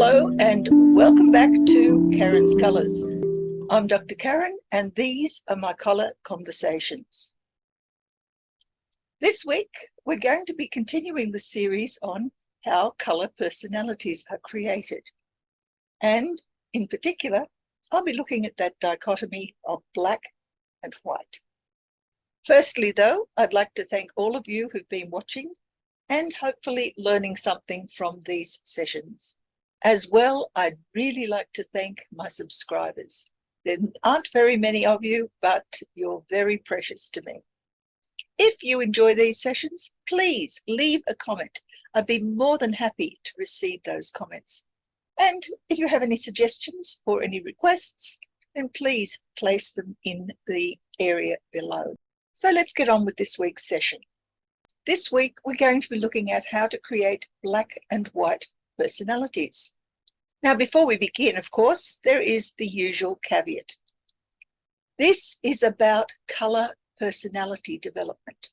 Hello and welcome back to Karen's Colours. I'm Dr. Karen and these are my colour conversations. This week we're going to be continuing the series on how colour personalities are created. And in particular, I'll be looking at that dichotomy of black and white. Firstly though, I'd like to thank all of you who've been watching and hopefully learning something from these sessions. As well, I'd really like to thank my subscribers. There aren't very many of you, but you're very precious to me. If you enjoy these sessions, please leave a comment. I'd be more than happy to receive those comments. And if you have any suggestions or any requests, then please place them in the area below. So let's get on with this week's session. This week, we're going to be looking at how to create black and white personalities. Now, before we begin, of course, there is the usual caveat. This is about colour personality development.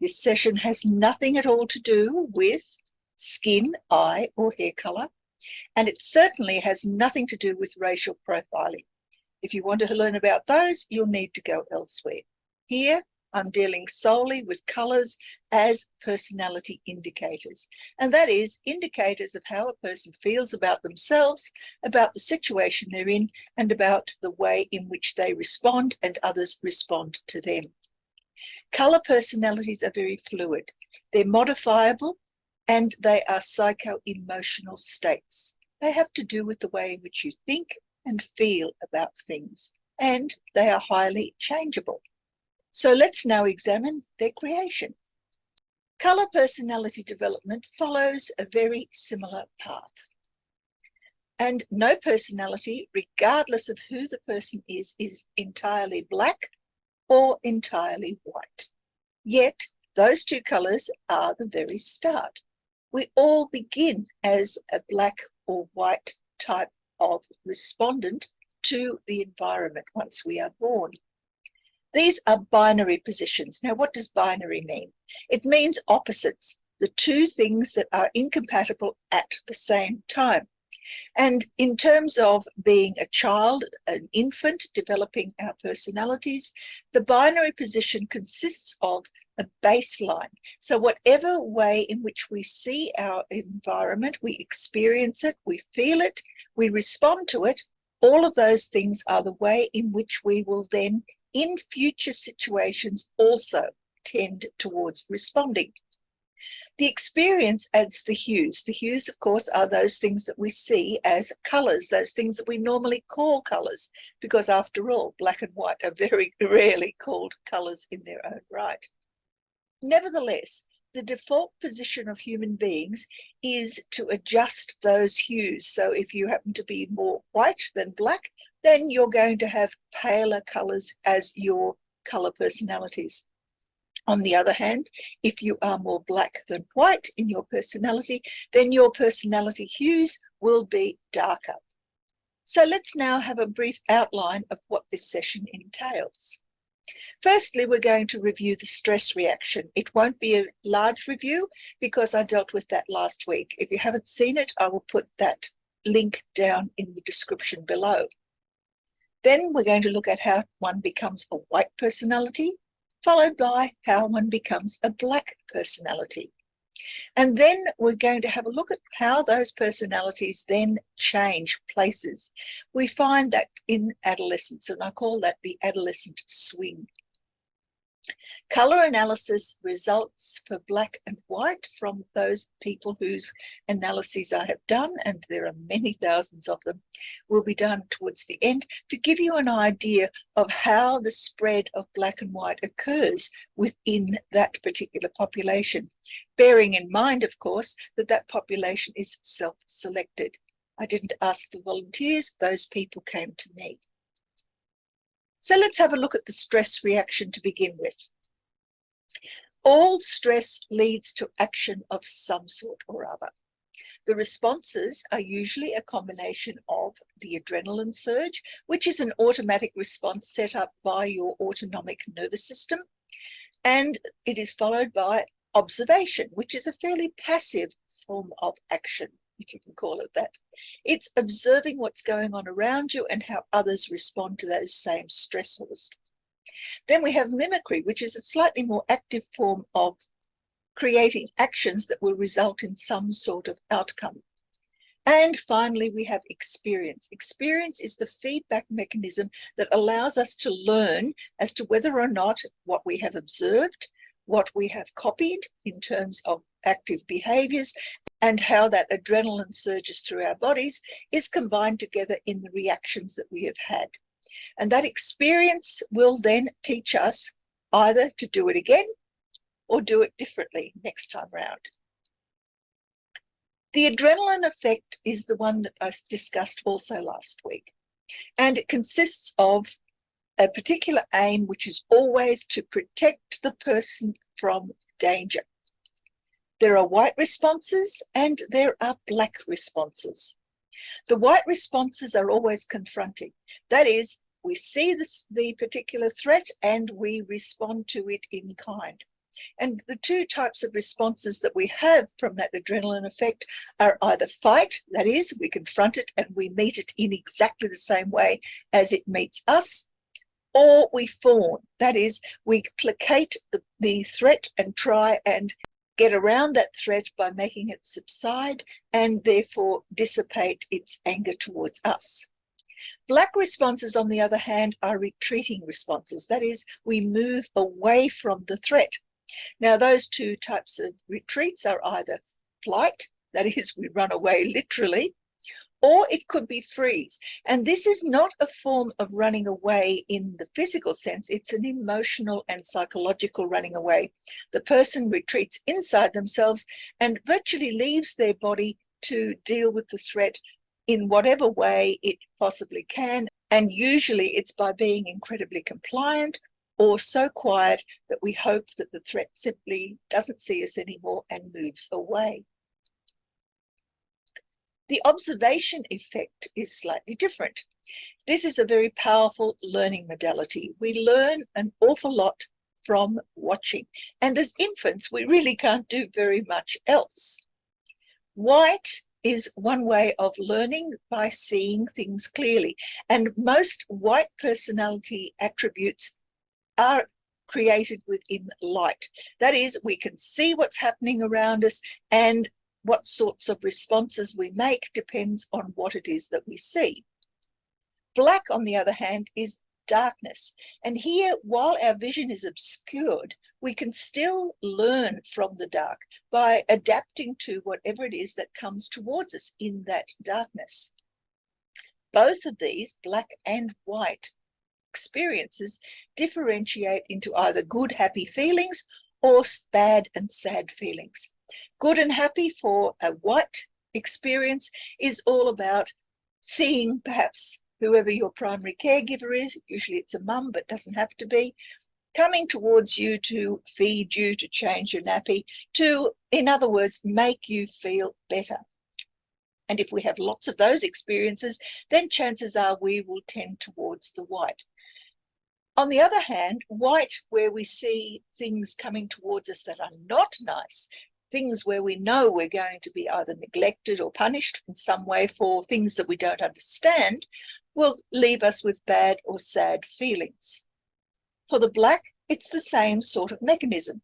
This session has nothing at all to do with skin, eye or hair colour, and it certainly has nothing to do with racial profiling. If you want to learn about those, you'll need to go elsewhere. Here, I'm dealing solely with colours as personality indicators, and that is indicators of how a person feels about themselves, about the situation they're in, and about the way in which they respond and others respond to them. Colour personalities are very fluid. They're modifiable and they are psycho-emotional states. They have to do with the way in which you think and feel about things, and they are highly changeable. So let's now examine their creation. Colour personality development follows a very similar path. And no personality, regardless of who the person is entirely black or entirely white. Yet those two colours are the very start. We all begin as a black or white type of respondent to the environment once we are born. These are binary positions. Now, what does binary mean? It means opposites, the two things that are incompatible at the same time. And in terms of being a child, an infant, developing our personalities, the binary position consists of a baseline. So whatever way in which we see our environment, we experience it, we feel it, we respond to it, all of those things are the way in which we will then in future situations also tend towards responding. The experience adds the hues. The hues, of course, are those things that we see as colours, those things that we normally call colours, because after all, black and white are very rarely called colours in their own right. Nevertheless, the default position of human beings is to adjust those hues. So if you happen to be more white than black, then you're going to have paler colours as your colour personalities. On the other hand, if you are more black than white in your personality, then your personality hues will be darker. So let's now have a brief outline of what this session entails. Firstly, we're going to review the stress reaction. It won't be a large review because I dealt with that last week. If you haven't seen it, I will put that link down in the description below. Then we're going to look at how one becomes a white personality, followed by how one becomes a black personality. And then we're going to have a look at how those personalities then change places. We find that in adolescence, and I call that the adolescent swing. Colour analysis results for black and white from those people whose analyses I have done, and there are many thousands of them, will be done towards the end to give you an idea of how the spread of black and white occurs within that particular population, bearing in mind, of course, that that population is self-selected. I didn't ask the volunteers, those people came to me. So let's have a look at the stress reaction to begin with. All stress leads to action of some sort or other. The responses are usually a combination of the adrenaline surge, which is an automatic response set up by your autonomic nervous system, and it is followed by observation, which is a fairly passive form of action. if you can call it that. It's observing what's going on around you and how others respond to those same stressors. Then we have mimicry, which is a slightly more active form of creating actions that will result in some sort of outcome. And finally, we have experience. Experience is the feedback mechanism that allows us to learn as to whether or not what we have observed, what we have copied in terms of active behaviors, and how that adrenaline surges through our bodies is combined together in the reactions that we have had. And that experience will then teach us either to do it again or do it differently next time round. The adrenaline effect is the one that I discussed also last week, and it consists of a particular aim, which is always to protect the person from danger. There are white responses and there are black responses. The white responses are always confronting. That is, we see the particular threat and we respond to it in kind. And the two types of responses that we have from that adrenaline effect are either fight, that is, we confront it and we meet it in exactly the same way as it meets us, or we fawn, that is, we placate the threat and try and get around that threat by making it subside and therefore dissipate its anger towards us. Black responses, on the other hand, are retreating responses, that is, we move away from the threat. Now, those two types of retreats are either flight, that is, we run away literally, or it could be freeze. And this is not a form of running away in the physical sense, it's an emotional and psychological running away. The person retreats inside themselves and virtually leaves their body to deal with the threat in whatever way it possibly can. And usually it's by being incredibly compliant or so quiet that we hope that the threat simply doesn't see us anymore and moves away. The observation effect is slightly different. This is a very powerful learning modality. We learn an awful lot from watching. And as infants, we really can't do very much else. White is one way of learning by seeing things clearly. And most white personality attributes are created within light. That is, we can see what's happening around us, and what sorts of responses we make depends on what it is that we see. Black, on the other hand, is darkness. And here, while our vision is obscured, we can still learn from the dark by adapting to whatever it is that comes towards us in that darkness. Both of these, black and white, experiences differentiate into either good, happy feelings or bad and sad feelings. Good and happy for a white experience is all about seeing perhaps whoever your primary caregiver is, usually it's a mum, but doesn't have to be, coming towards you to feed you, to change your nappy, to, in other words, make you feel better. And if we have lots of those experiences, then chances are we will tend towards the white. On the other hand, white, where we see things coming towards us that are not nice, things where we know we're going to be either neglected or punished in some way for things that we don't understand, will leave us with bad or sad feelings. For the black, it's the same sort of mechanism.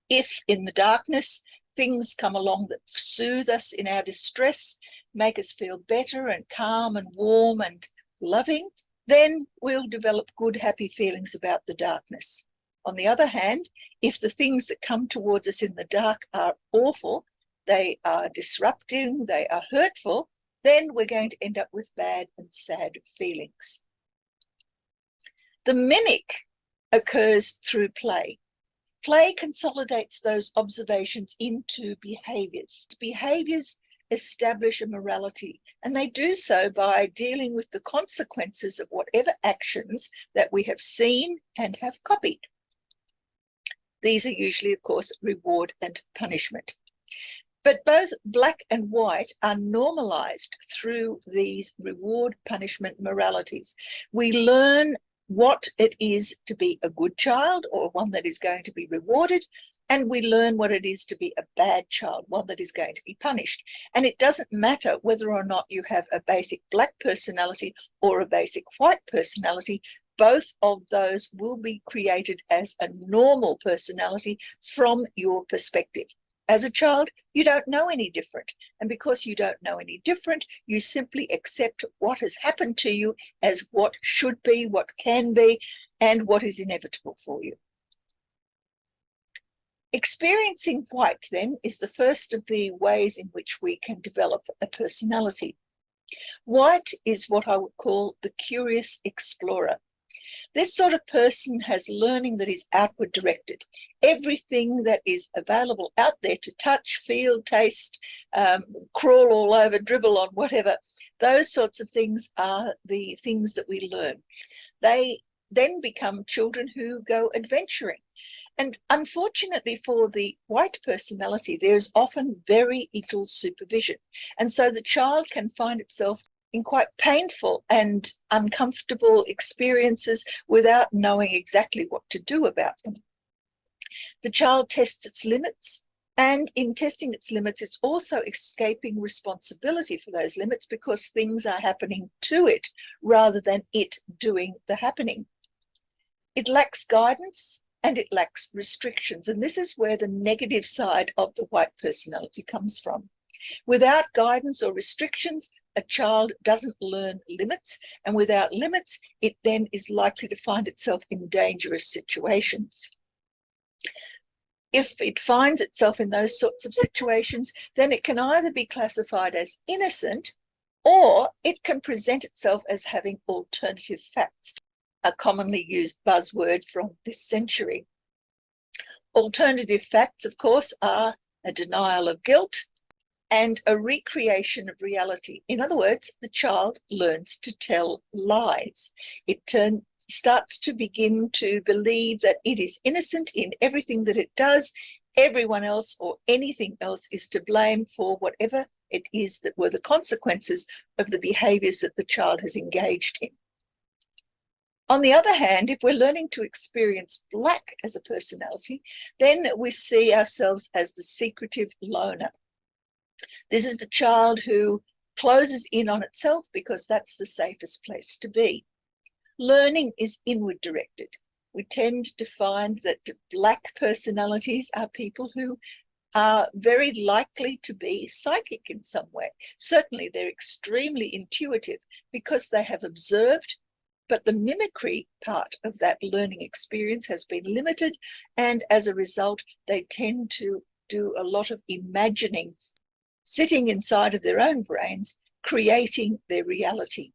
If in the darkness things come along that soothe us in our distress, make us feel better and calm and warm and loving, then we'll develop good, happy feelings about the darkness. On the other hand, if the things that come towards us in the dark are awful, they are disrupting, they are hurtful, then we're going to end up with bad and sad feelings. The mimic occurs through play. Play consolidates those observations into behaviors. Behaviors establish a morality, and they do so by dealing with the consequences of whatever actions that we have seen and have copied. These are usually, of course, reward and punishment. But both black and white are normalized through these reward, punishment moralities. We learn what it is to be a good child or one that is going to be rewarded, And we learn what it is to be a bad child, one that is going to be punished. And it doesn't matter whether or not you have a basic black personality or a basic white personality. Both of those will be created as a normal personality from your perspective. As a child, you don't know any different. And because you don't know any different, you simply accept what has happened to you as what should be, what can be, and what is inevitable for you. Experiencing white, then, is the first of the ways in which we can develop a personality. White is what I would call the curious explorer. This sort of person has learning that is outward directed. Everything that is available out there to touch, feel, taste, crawl all over, dribble on, whatever, those sorts of things are the things that we learn. They then become children who go adventuring. And unfortunately for the white personality, there is often very little supervision. And so the child can find itself in quite painful and uncomfortable experiences without knowing exactly what to do about them. The child tests its limits, and in testing its limits, it's also escaping responsibility for those limits because things are happening to it rather than it doing the happening. It lacks guidance and it lacks restrictions, and this is where the negative side of the white personality comes from. Without guidance or restrictions, a child doesn't learn limits, and without limits, it then is likely to find itself in dangerous situations. If it finds itself in those sorts of situations, then it can either be classified as innocent or it can present itself as having alternative facts, a commonly used buzzword from this century. Alternative facts, of course, are a denial of guilt and a recreation of reality. In other words, the child learns to tell lies. It starts to begin to believe that it is innocent in everything that it does. Everyone else or anything else is to blame for whatever it is that were the consequences of the behaviors that the child has engaged in. On the other hand, if we're learning to experience black as a personality, then we see ourselves as the secretive loner. This is the child who closes in on itself because that's the safest place to be. Learning is inward directed. We tend to find that black personalities are people who are very likely to be psychic in some way. Certainly, they're extremely intuitive because they have observed, but the mimicry part of that learning experience has been limited, and as a result, they tend to do a lot of imagining, sitting inside of their own brains, creating their reality.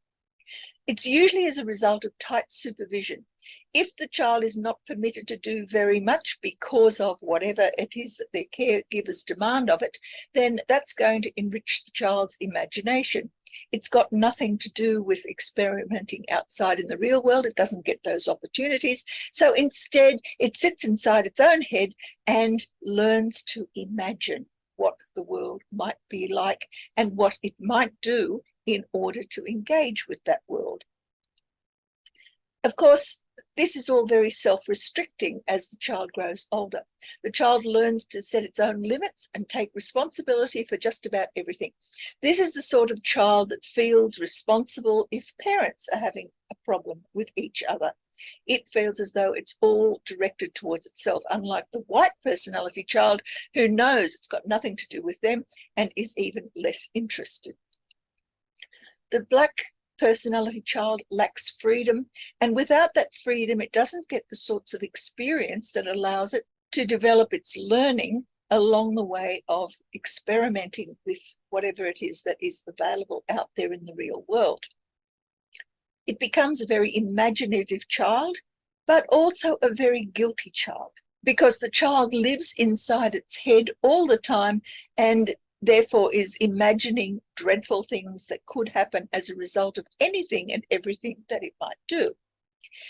It's usually as a result of tight supervision. If the child is not permitted to do very much because of whatever it is that their caregivers demand of it, then that's going to enrich the child's imagination. It's got nothing to do with experimenting outside in the real world. It doesn't get those opportunities. So instead, it sits inside its own head and learns to imagine what the world might be like and what it might do in order to engage with that world. Of course, this is all very self-restricting as the child grows older. The child learns to set its own limits and take responsibility for just about everything. This is the sort of child that feels responsible if parents are having a problem with each other. It feels as though it's all directed towards itself, unlike the white personality child who knows it's got nothing to do with them and is even less interested. The black personality child lacks freedom, and without that freedom, it doesn't get the sorts of experience that allows it to develop its learning along the way of experimenting with whatever it is that is available out there in the real world. It becomes a very imaginative child, but also a very guilty child, because the child lives inside its head all the time and therefore is imagining dreadful things that could happen as a result of anything and everything that it might do.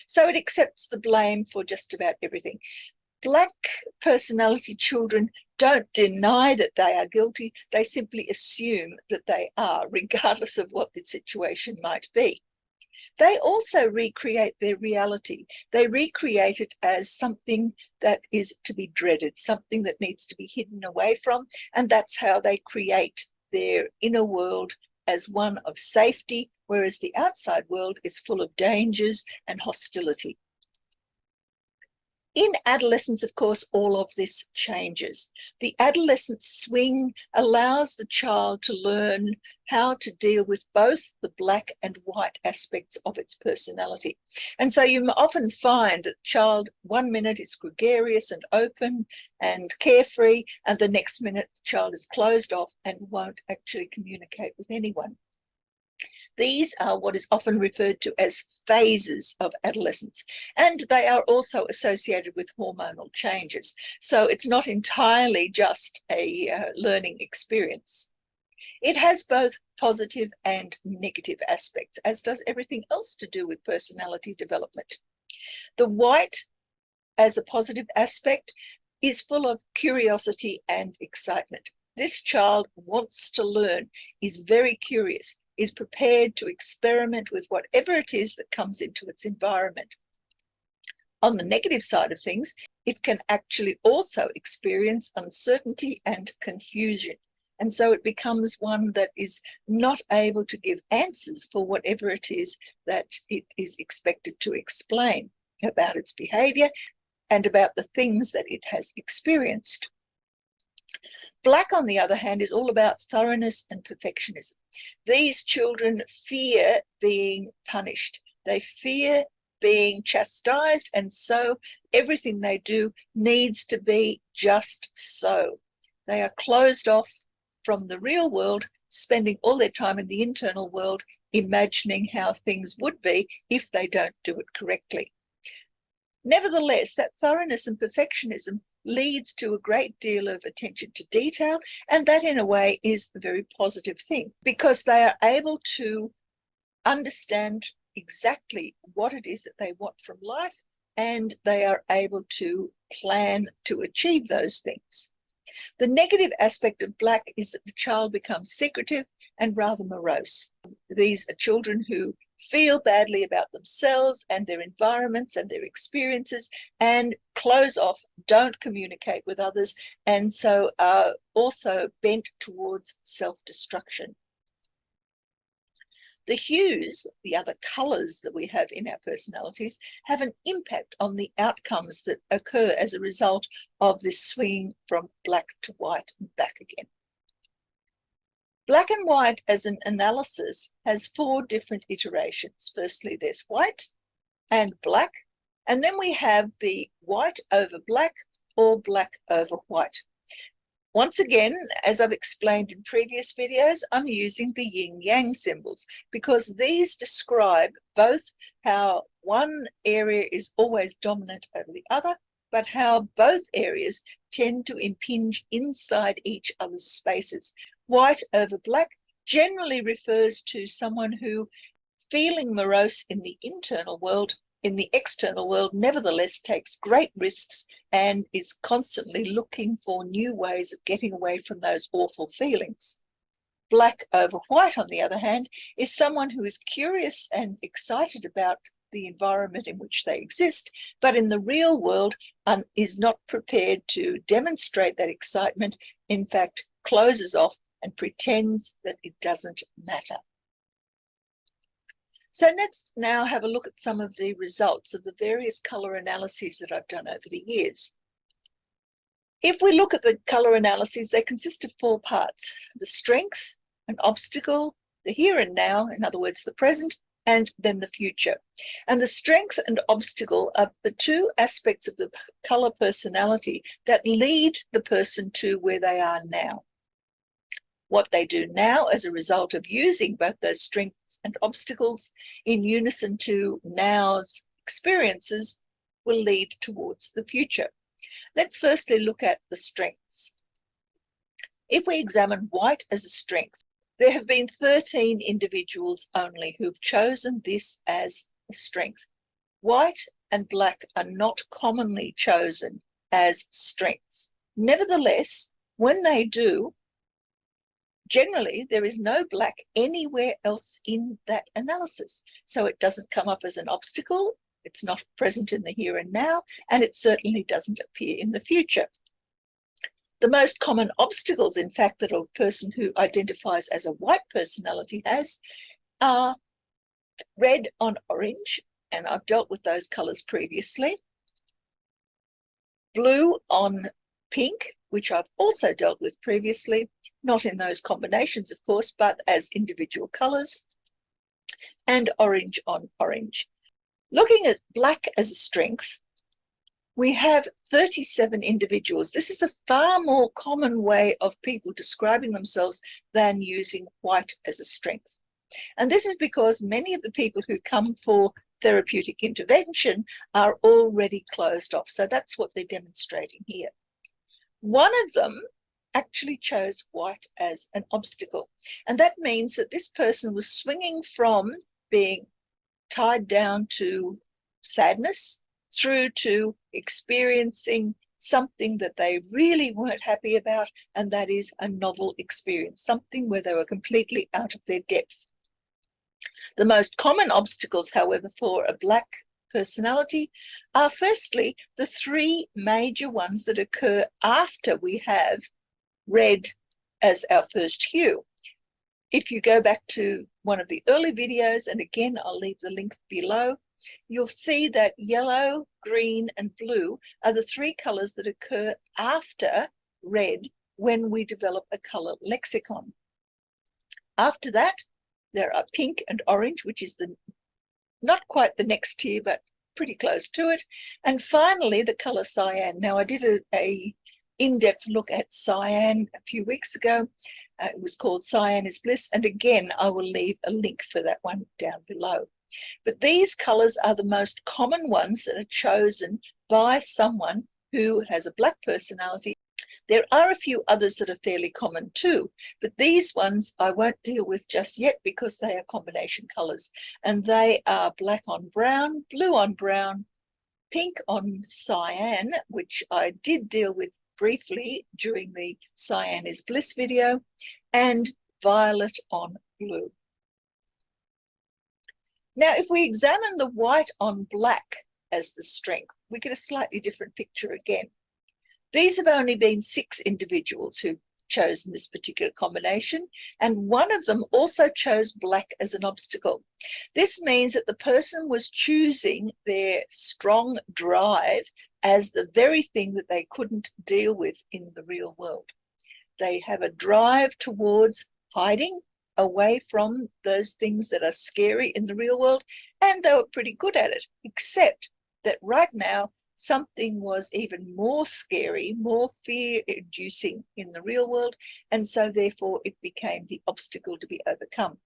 So it accepts the blame for just about everything. Black personality children don't deny that they are guilty. They simply assume that they are, regardless of what the situation might be. they also recreate their reality. They recreate it as something that is to be dreaded, something that needs to be hidden away from, and that's how they create their inner world as one of safety, whereas the outside world is full of dangers and hostility. In adolescence, of course, all of this changes. The adolescent swing allows the child to learn how to deal with both the black and white aspects of its personality. And so you often find that the child, one minute is gregarious and open and carefree, and the next minute the child is closed off and won't actually communicate with anyone. These are what is often referred to as phases of adolescence, and they are also associated with hormonal changes. So it's not entirely just a learning experience. It has both positive and negative aspects, as does everything else to do with personality development. The white, as a positive aspect, is full of curiosity and excitement. This child wants to learn, is very curious, is prepared to experiment with whatever it is that comes into its environment. On the negative side of things, it can actually also experience uncertainty and confusion. And so it becomes one that is not able to give answers for whatever it is that it is expected to explain about its behavior and about the things that it has experienced. Black, on the other hand, is all about thoroughness and perfectionism. These children fear being punished. They fear being chastised, and so everything they do needs to be just so. They are closed off from the real world, spending all their time in the internal world, imagining how things would be if they don't do it correctly. Nevertheless, that thoroughness and perfectionism leads to a great deal of attention to detail, and that in a way is a very positive thing because they are able to understand exactly what it is that they want from life, and they are able to plan to achieve those things. The negative aspect of black is that the child becomes secretive and rather morose. These are children who feel badly about themselves and their environments and their experiences and close off, don't communicate with others, and so are also bent towards self-destruction. The hues, the other colours that we have in our personalities, have an impact on the outcomes that occur as a result of this swing from black to white and back again. Black and white as an analysis has 4 different iterations. Firstly, there's white and black, and then we have the white over black or black over white. Once again, as I've explained in previous videos, I'm using the yin-yang symbols because these describe both how one area is always dominant over the other, but how both areas tend to impinge inside each other's spaces. White over black generally refers to someone who, feeling morose in the internal world, in the external world, nevertheless takes great risks and is constantly looking for new ways of getting away from those awful feelings. Black over white, on the other hand, is someone who is curious and excited about the environment in which they exist, but in the real world is not prepared to demonstrate that excitement, in fact, closes off and pretends that it doesn't matter. So let's now have a look at some of the results of the various colour analyses that I've done over the years. If we look at the colour analyses, they consist of 4 parts: the strength, an obstacle, the here and now, in other words, the present, and then the future. And the strength and obstacle are the 2 aspects of the colour personality that lead the person to where they are now. What they do now as a result of using both those strengths and obstacles in unison to now's experiences will lead towards the future. Let's firstly look at the strengths. If we examine white as a strength, there have been 13 individuals only who've chosen this as a strength. White and black are not commonly chosen as strengths. Nevertheless, when they do, generally there is no black anywhere else in that analysis. So it doesn't come up as an obstacle, it's not present in the here and now, and it certainly doesn't appear in the future. The most common obstacles, in fact, that a person who identifies as a white personality has are red on orange, and I've dealt with those colours previously, blue on pink, which I've also dealt with previously, not in those combinations, of course, but as individual colours, and orange on orange. Looking at black as a strength, we have 37 individuals. This is a far more common way of people describing themselves than using white as a strength. And this is because many of the people who come for therapeutic intervention are already closed off. So that's what they're demonstrating here. One of them actually chose white as an obstacle. And that means that this person was swinging from being tied down to sadness through to experiencing something that they really weren't happy about, and that is a novel experience, something where they were completely out of their depth. The most common obstacles, however, for a black personality are firstly the three major ones that occur after we have red as our first hue. If you go back to one of the early videos, and again I'll leave the link below, you'll see that yellow, green and blue are the three colors that occur after red when we develop a color lexicon. After that, there are pink and orange, which is not quite the next tier, but pretty close to it. And finally, the color cyan. Now, I did a in-depth look at cyan a few weeks ago. It was called Cyan is Bliss. And again, I will leave a link for that one down below. But these colors are the most common ones that are chosen by someone who has a black personality. There are a few others that are fairly common too, but these ones I won't deal with just yet because they are combination colors, and they are black on brown, blue on brown, pink on cyan, which I did deal with briefly during the Cyan is Bliss video, and violet on blue. Now, if we examine the white on black as the strength, we get a slightly different picture again. These have only been 6 individuals who've chosen this particular combination, and one of them also chose black as an obstacle. This means that the person was choosing their strong drive as the very thing that they couldn't deal with in the real world. They have a drive towards hiding away from those things that are scary in the real world, and they were pretty good at it, except that right now something was even more scary, more fear-inducing in the real world, and so therefore it became the obstacle to be overcome.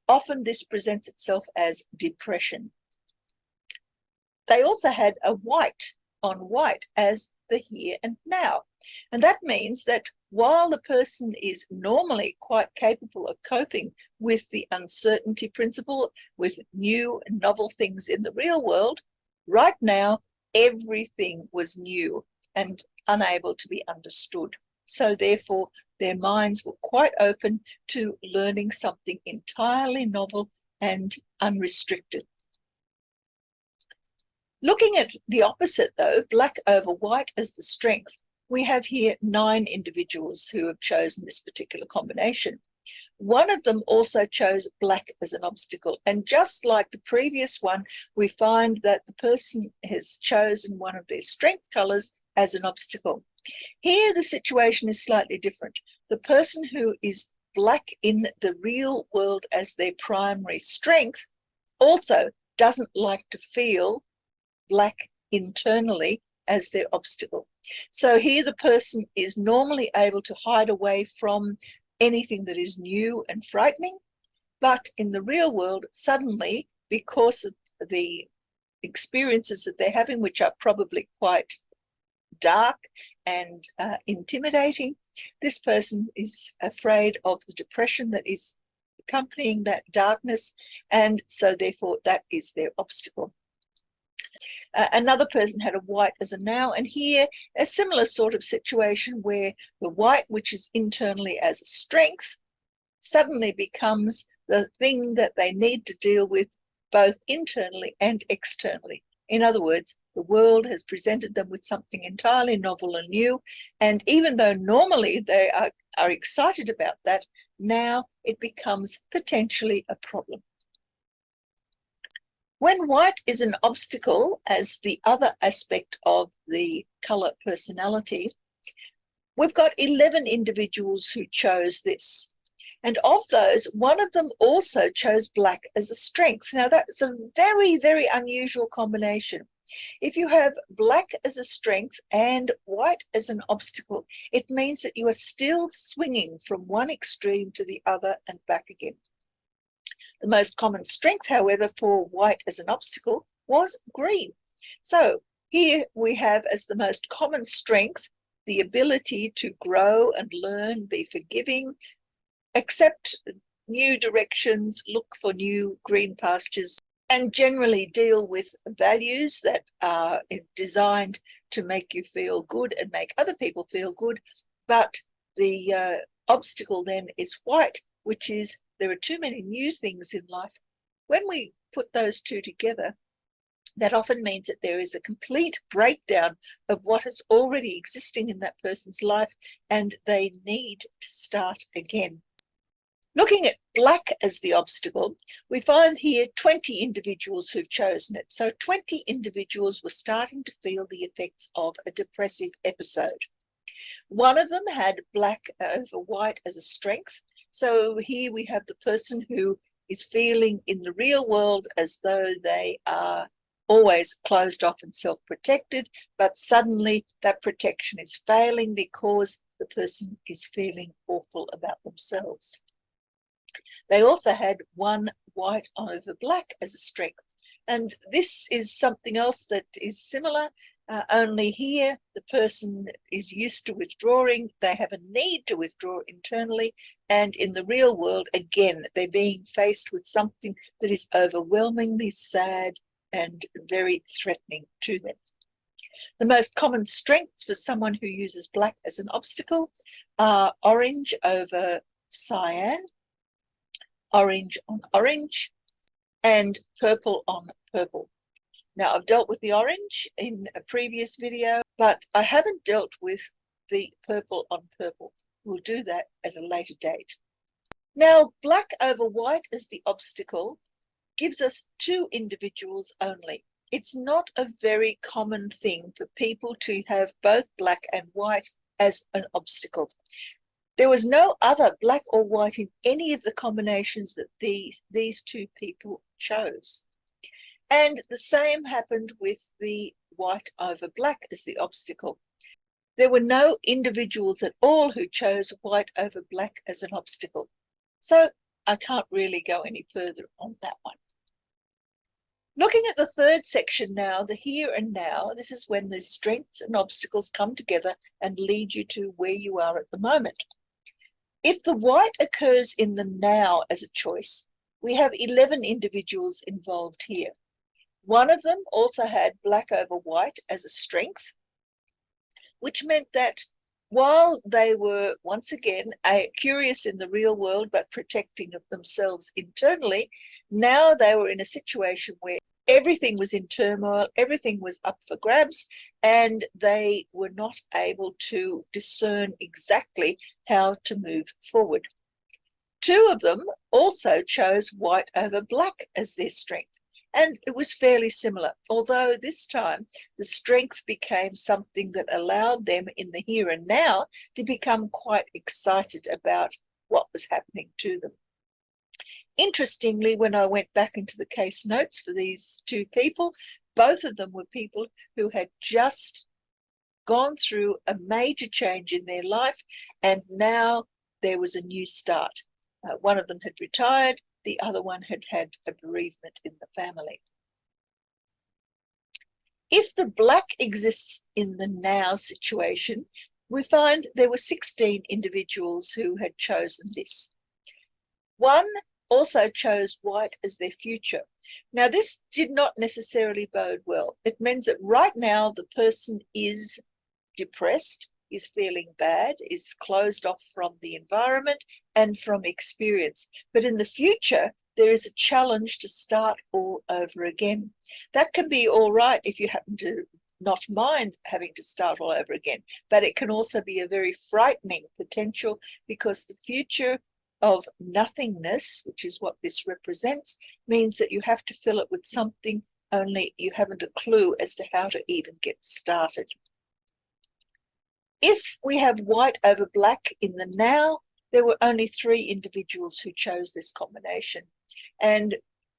Often this presents itself as depression. They also had a white on white as the here and now, and that means that while the person is normally quite capable of coping with the uncertainty principle, with new and novel things in the real world, right now everything was new and unable to be understood. So therefore, their minds were quite open to learning something entirely novel and unrestricted. Looking at the opposite, though, black over white as the strength, we have here 9 individuals who have chosen this particular combination. One of them also chose black as an obstacle. And just like the previous one, we find that the person has chosen one of their strength colors as an obstacle. Here, the situation is slightly different. The person who is black in the real world as their primary strength also doesn't like to feel black internally as their obstacle. So here the person is normally able to hide away from anything that is new and frightening, but in the real world, suddenly, because of the experiences that they're having, which are probably quite dark and intimidating, this person is afraid of the depression that is accompanying that darkness, and so therefore that is their obstacle. Another person had a white as a now, and here a similar sort of situation where the white, which is internally as a strength, suddenly becomes the thing that they need to deal with both internally and externally. In other words, the world has presented them with something entirely novel and new, and even though normally they are excited about that, now it becomes potentially a problem. When white is an obstacle as the other aspect of the colour personality, we've got 11 individuals who chose this. And of those, one of them also chose black as a strength. Now, that's a very, very unusual combination. If you have black as a strength and white as an obstacle, it means that you are still swinging from one extreme to the other and back again. The most common strength, however, for white as an obstacle was green. So here we have as the most common strength the ability to grow and learn, be forgiving, accept new directions, look for new green pastures, and generally deal with values that are designed to make you feel good and make other people feel good. But the obstacle then is white, which is there are too many new things in life. When we put those two together, that often means that there is a complete breakdown of what is already existing in that person's life, and they need to start again. Looking at black as the obstacle, we find here 20 individuals who've chosen it. So 20 individuals were starting to feel the effects of a depressive episode. One of them had black over white as a strength. So here we have the person who is feeling in the real world as though they are always closed off and self-protected, but suddenly that protection is failing because the person is feeling awful about themselves. They also had one white over black as a strength. And this is something else that is similar, only here the person is used to withdrawing. They have a need to withdraw internally. And in the real world, again, they're being faced with something that is overwhelmingly sad and very threatening to them. The most common strengths for someone who uses black as an obstacle are orange over cyan, orange on orange, and purple on purple. Now, I've dealt with the orange in a previous video, but I haven't dealt with the purple on purple. We'll do that at a later date. Now, black over white as the obstacle gives us 2 individuals only. It's not a very common thing for people to have both black and white as an obstacle. There was no other black or white in any of the combinations that these 2 people chose. And the same happened with the white over black as the obstacle. There were no individuals at all who chose white over black as an obstacle. So I can't really go any further on that one. Looking at the third section now, the here and now, this is when the strengths and obstacles come together and lead you to where you are at the moment. If the white occurs in the now as a choice, we have 11 individuals involved here. One of them also had black over white as a strength, which meant that while they were once again curious in the real world but protecting of themselves internally, now they were in a situation where everything was in turmoil, everything was up for grabs, and they were not able to discern exactly how to move forward. 2 of them also chose white over black as their strength. And it was fairly similar, although this time the strength became something that allowed them in the here and now to become quite excited about what was happening to them. Interestingly, when I went back into the case notes for these 2 people, both of them were people who had just gone through a major change in their life, and now there was a new start. One of them had retired. The other one had had a bereavement in the family. If the black exists in the now situation, we find there were 16 individuals who had chosen this. One also chose white as their future. Now, this did not necessarily bode well. It means that right now the person is depressed, is feeling bad, is closed off from the environment and from experience. But in the future, there is a challenge to start all over again. That can be all right if you happen to not mind having to start all over again, but it can also be a very frightening potential, because the future of nothingness, which is what this represents, means that you have to fill it with something, only you haven't a clue as to how to even get started. If we have white over black in the now, there were only 3 individuals who chose this combination. And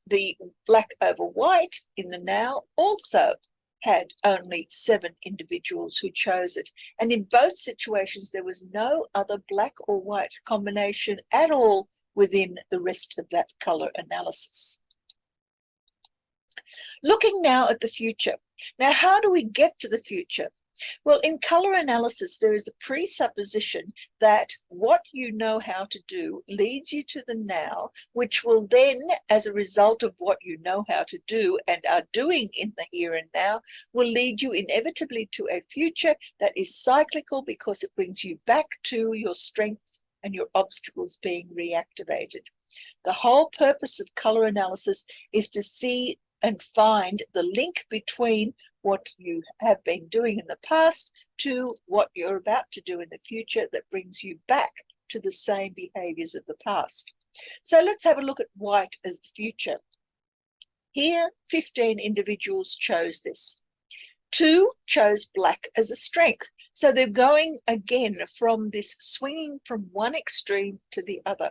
the black over white in the now also had only 7 individuals who chose it. And in both situations, there was no other black or white combination at all within the rest of that color analysis. Looking now at the future. Now, how do we get to the future? Well, in color analysis, there is the presupposition that what you know how to do leads you to the now, which will then, as a result of what you know how to do and are doing in the here and now, will lead you inevitably to a future that is cyclical, because it brings you back to your strengths and your obstacles being reactivated. The whole purpose of color analysis is to see and find the link between what you have been doing in the past to what you're about to do in the future that brings you back to the same behaviors of the past. So let's have a look at white as the future. Here, 15 individuals chose this. 2 chose black as a strength. So they're going again from this swinging from one extreme to the other.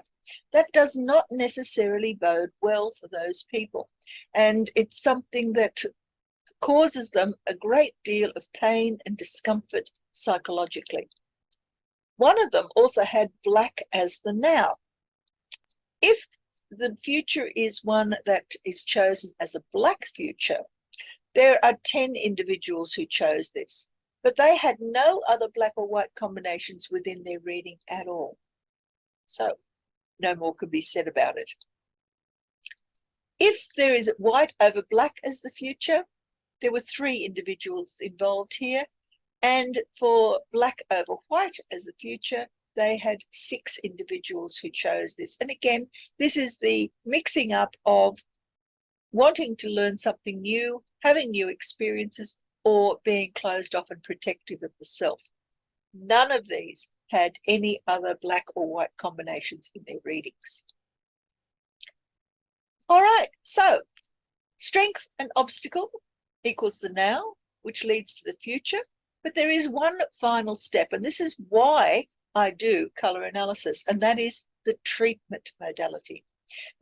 That does not necessarily bode well for those people. And it's something that causes them a great deal of pain and discomfort psychologically. One of them also had black as the now. If the future is one that is chosen as a black future, there are 10 individuals who chose this, but they had no other black or white combinations within their reading at all. So no more could be said about it. If there is white over black as the future, there were 3 individuals involved here, and for black over white as the future, they had 6 individuals who chose this. And again, this is the mixing up of wanting to learn something new, having new experiences, or being closed off and protective of the self. None of these had any other black or white combinations in their readings. All right, so strength and obstacle equals the now, which leads to the future. But there is one final step, and this is why I do color analysis, and that is the treatment modality.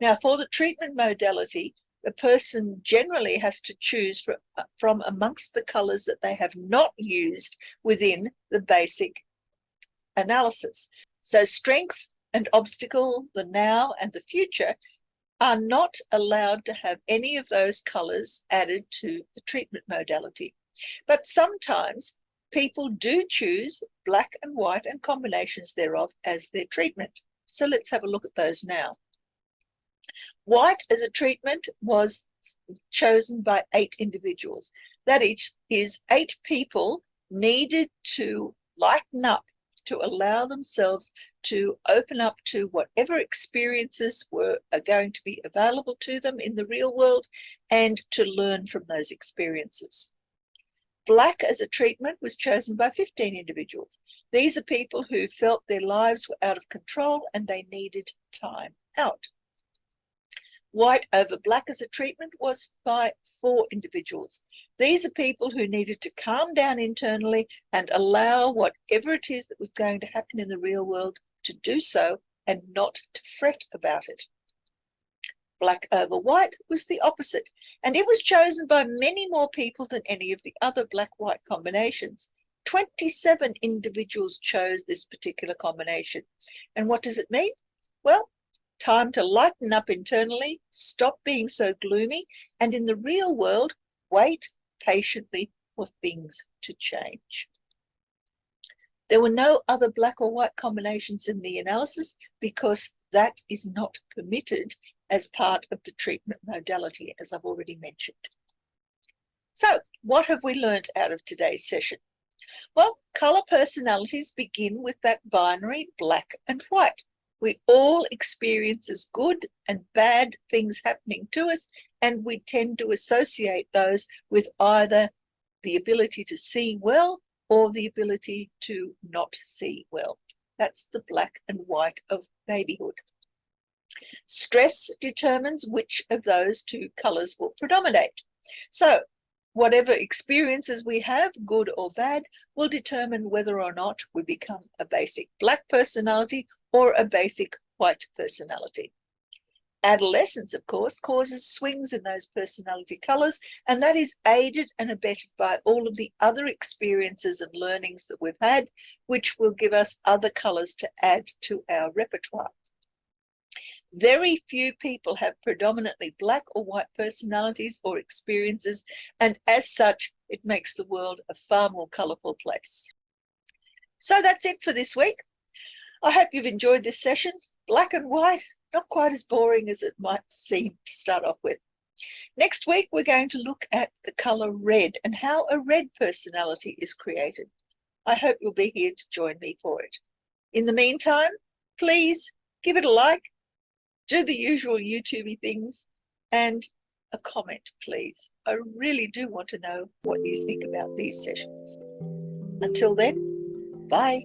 Now, for the treatment modality, a person generally has to choose from amongst the colors that they have not used within the basic analysis. So strength and obstacle, the now and the future, are not allowed to have any of those colors added to the treatment modality. But sometimes people do choose black and white and combinations thereof as their treatment. So let's have a look at those now. White as a treatment was chosen by 8 individuals. That is 8 people needed to lighten up, to allow themselves to open up to whatever experiences are going to be available to them in the real world, and to learn from those experiences. Black as a treatment was chosen by 15 individuals. These are people who felt their lives were out of control and they needed time out. White over black as a treatment was by 4 individuals. These are people who needed to calm down internally and allow whatever it is that was going to happen in the real world to do so, and not to fret about it. Black over white was the opposite, and it was chosen by many more people than any of the other black-white combinations. 27 individuals chose this particular combination. And what does it mean? Well, time to lighten up internally, stop being so gloomy, and in the real world, wait patiently for things to change. There were no other black or white combinations in the analysis, because that is not permitted as part of the treatment modality, as I've already mentioned. So, what have we learned out of today's session? Well, color personalities begin with that binary black and white. We all experience as good and bad things happening to us, and we tend to associate those with either the ability to see well or the ability to not see well. That's the black and white of babyhood. Stress determines which of those two colors will predominate. So whatever experiences we have, good or bad, will determine whether or not we become a basic black personality or a basic white personality. Adolescence, of course, causes swings in those personality colors, and that is aided and abetted by all of the other experiences and learnings that we've had, which will give us other colors to add to our repertoire. Very few people have predominantly black or white personalities or experiences, and as such, it makes the world a far more colorful place. So that's it for this week. I hope you've enjoyed this session. Black and white, not quite as boring as it might seem to start off with. Next week, we're going to look at the color red and how a red personality is created. I hope you'll be here to join me for it. In the meantime, please give it a like, do the usual YouTubey things, and a comment, please. I really do want to know what you think about these sessions. Until then, bye.